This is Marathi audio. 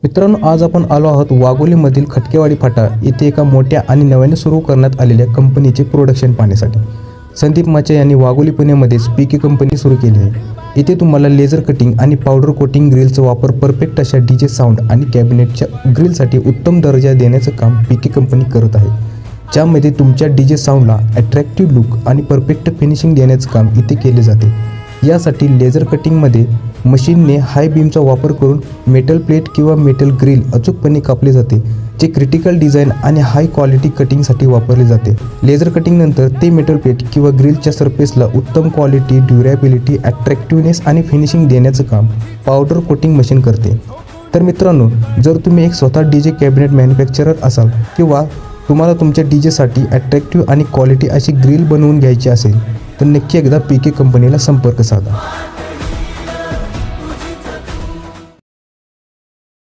मित्रांनो, आज आपण आलो आहोत वाघोलीमधील खटकेवाडी फाटा येथे एका मोठ्या आणि नव्याने सुरू करण्यात आलेल्या कंपनीचे प्रोडक्शन पाहण्यासाठी. संदीप माचे यांनी वाघोली पुण्यामध्येच पीके कंपनी सुरू केली आहे. इथे तुम्हाला लेझर कटिंग आणि पावडर कोटिंग ग्रिलचा वापर परफेक्ट अशा डीजे साऊंड आणि कॅबिनेटच्या ग्रिलसाठी उत्तम दर्जा देण्याचं काम पीके कंपनी करत आहे, ज्यामध्ये तुमच्या डीजे साऊंडला अट्रॅक्टिव्ह लुक आणि परफेक्ट फिनिशिंग देण्याचं काम इथे केले जाते. यासाठी लेझर कटिंगमध्ये मशीनने हाय बीमचा वापर करून मेटल प्लेट किंवा मेटल ग्रिल अचूकपणे कापले जाते, जे क्रिटिकल डिझाईन आणि हाय क्वालिटी कटिंगसाठी वापरले जाते. लेझर कटिंगनंतर ते मेटल प्लेट किंवा ग्रिलच्या सरफेसला उत्तम क्वालिटी, ड्युरेबिलिटी, अट्रॅक्टिव्हनेस आणि फिनिशिंग देण्याचं काम पावडर कोटिंग मशीन करते. तर मित्रांनो, जर तुम्ही एक स्वतः डीजे कॅबिनेट मॅन्युफॅक्चरर असाल किंवा तुम्हाला तुमच्या डीजेसाठी अट्रॅक्टिव्ह आणि क्वालिटी अशी ग्रिल बनवून घ्यायची असेल तर नक्की एकदा पीके कंपनीला संपर्क साधा.